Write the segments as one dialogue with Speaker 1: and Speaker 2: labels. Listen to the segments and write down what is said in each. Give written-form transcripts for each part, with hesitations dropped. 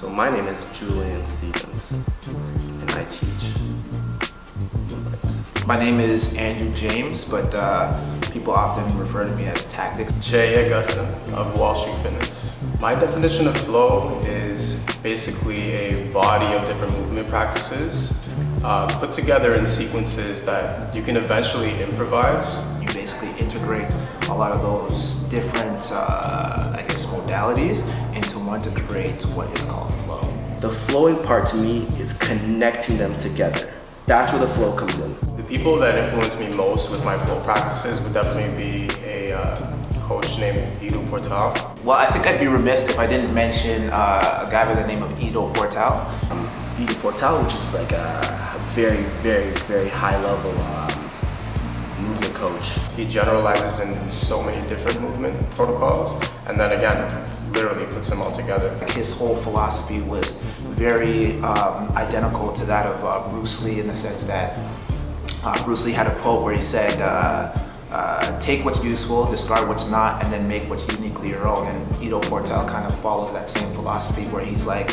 Speaker 1: So my name is Julian Stevens, and I teach movement.
Speaker 2: My name is Andrew James, but people often refer to me as Tactix.
Speaker 3: Jay Augustin of Wall Street Fitness. My definition of flow is basically a body of different movement practices put together in sequences that you can eventually improvise.
Speaker 2: You basically integrate a lot of those different, modalities into one to create what is called flow.
Speaker 1: The flowing part to me is connecting them together. That's where the flow comes in.
Speaker 3: The people that influence me most with my flow practices would definitely be a coach named Ido Portal.
Speaker 2: Well, I think I'd be remiss if I didn't mention a guy by the name of Ido Portal.
Speaker 1: Ido Portal, which is like a very, very, very high level movement coach.
Speaker 3: He generalizes in so many different movement protocols, and then again, literally puts them all together.
Speaker 2: His whole philosophy was very identical to that of Bruce Lee, in the sense that Bruce Lee had a quote where he said, take what's useful, discard what's not, and then make what's uniquely your own. And Ido Portal kind of follows that same philosophy, where he's like,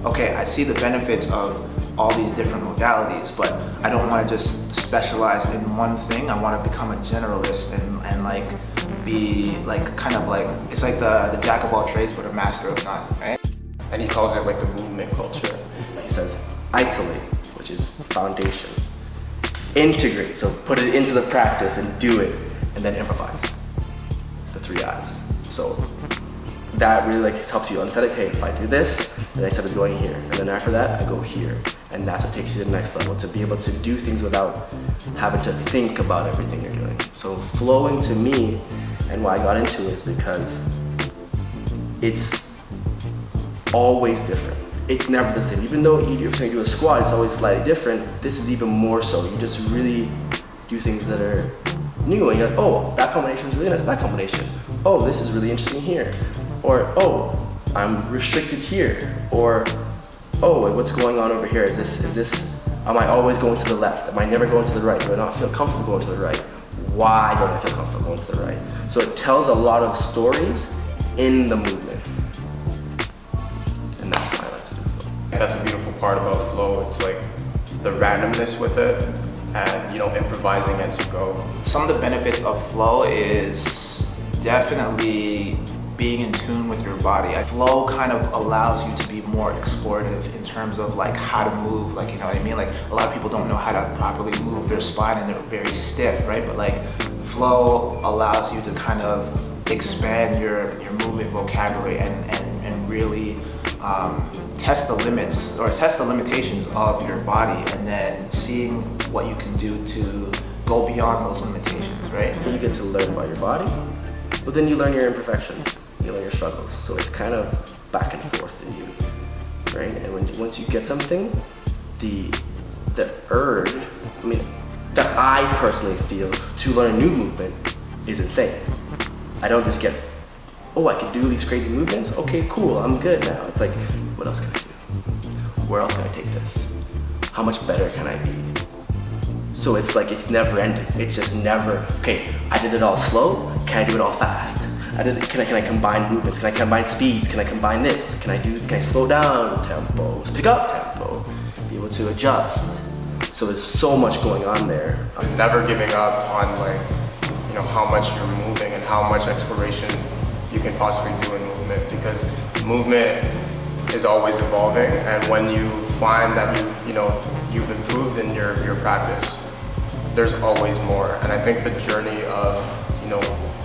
Speaker 2: okay, I see the benefits of all these different modalities, but I don't want to just specialize in one thing. I want to become a generalist and like be like it's like the jack of all trades but a master of none, right?
Speaker 3: And he calls it like the movement culture.
Speaker 1: He says isolate, which is foundation. Integrate, so put it into the practice and do it, and then improvise. The 3 I's. So that really helps you understand, okay, if I do this, the next step is going here. And then after that, I go here. And that's what takes you to the next level, to be able to do things without having to think about everything you're doing. So flowing to me, and why I got into it, is because it's always different. It's never the same. Even though you're trying to do a squat, it's always slightly different. This is even more so. You just really do things that are new, and you're like, oh, that combination is really nice, that combination. Oh, this is really interesting here. Or, oh, I'm restricted here. Or, oh, what's going on over here? Is this, am I always going to the left? Am I never going to the right? Do I not feel comfortable going to the right? Why don't I feel comfortable going to the right? So it tells a lot of stories in the movement. And that's why I like to do flow.
Speaker 3: That's a beautiful part about flow. It's like the randomness with it, and improvising as you go.
Speaker 2: Some of the benefits of flow is definitely being in tune with your body. Flow kind of allows you to be more explorative in terms of like how to move, like, you know what I mean? Like a lot of people don't know how to properly move their spine and they're very stiff, right? But like flow allows you to kind of expand your movement vocabulary and really test the limits or test the limitations of your body, and then seeing what you can do to go beyond those limitations, right?
Speaker 1: You get to learn about your body, but then you learn your imperfections. You learn your struggles. So it's kind of back and forth in you, right? And once you get something, the urge, that I personally feel to learn a new movement is insane. I don't just get, oh, I can do these crazy movements. Okay, cool, I'm good now. It's like, what else can I do? Where else can I take this? How much better can I be? So it's like, it's never ending. It's just never, okay, I did it all slow, can I do it all fast? Can I combine movements? Can I combine speeds? Can I combine this? Can I slow down tempos, pick up tempo, be able to adjust? So there's so much going on there.
Speaker 3: I'm never giving up on how much you're moving and how much exploration you can possibly do in movement, because movement is always evolving, and when you find that you've improved in your practice, there's always more. And I think the journey of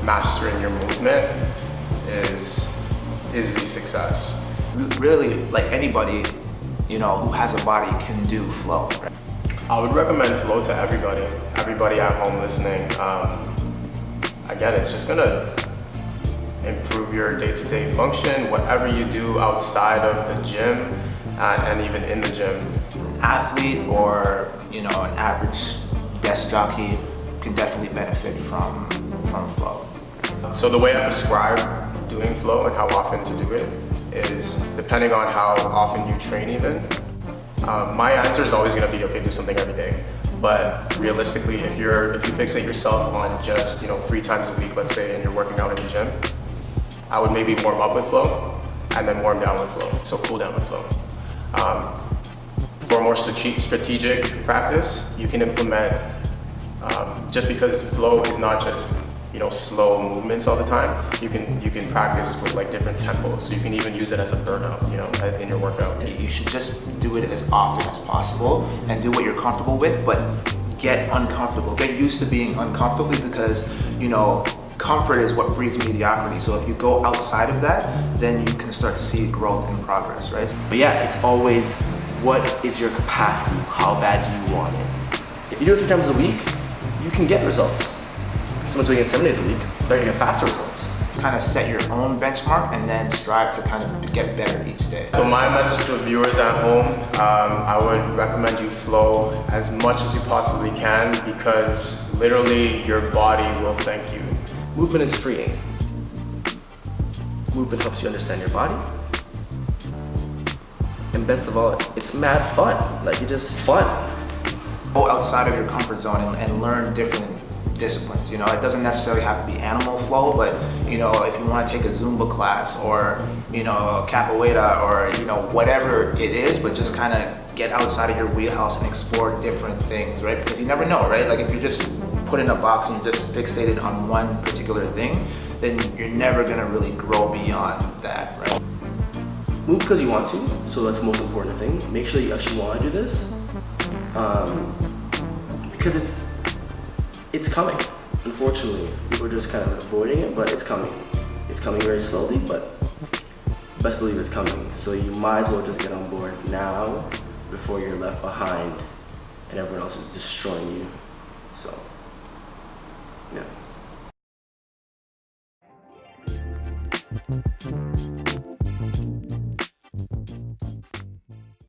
Speaker 3: mastering your movement is the success.
Speaker 2: Really, like anybody who has a body can do flow, right?
Speaker 3: I would recommend flow to everybody at home listening. Again, it's just gonna improve your day-to-day function, whatever you do outside of the gym and even in the gym.
Speaker 2: Athlete or an average desk jockey can definitely benefit from flow.
Speaker 3: So the way I prescribe doing flow and how often to do it is depending on how often you train even. My answer is always gonna be, okay, do something every day. But realistically, if you fixate yourself on just 3 times a week, let's say, and you're working out in the gym, I would maybe warm up with flow, and then warm down with flow, so cool down with flow. For more strategic practice, you can implement, just because flow is not just slow movements all the time, you can practice with like different tempos, so you can even use it as a burnout, in your workout.
Speaker 2: You should just do it as often as possible and do what you're comfortable with, but get uncomfortable. Get used to being uncomfortable, because comfort is what breeds mediocrity. So if you go outside of that, then you can start to see growth and progress, right?
Speaker 1: But yeah, it's always, what is your capacity? How bad do you want it? If you do it 3 times a week, you can get results. If someone's doing it 7 days a week, they're gonna get faster results.
Speaker 2: Kind of set your own benchmark and then strive to kind of get better each day.
Speaker 3: So my message to the viewers at home, I would recommend you flow as much as you possibly can, because literally your body will thank you.
Speaker 1: Movement is freeing. Movement helps you understand your body. And best of all, it's mad fun. Like, it's just fun.
Speaker 2: Go outside of your comfort zone and learn different disciplines. It doesn't necessarily have to be animal flow, but if you want to take a Zumba class or capoeira or whatever it is, but just kind of get outside of your wheelhouse and explore different things, right? Because you never know, right? Like, if you're just put in a box and you're just fixated on one particular thing, then you're never gonna really grow beyond that, right?
Speaker 1: Move because you want to, so that's the most important thing. Make sure you actually want to do this, because it's coming. Unfortunately, people are just kind of avoiding it, but it's coming. It's coming very slowly, but best believe it's coming. So you might as well just get on board now before you're left behind and everyone else is destroying you. So, yeah.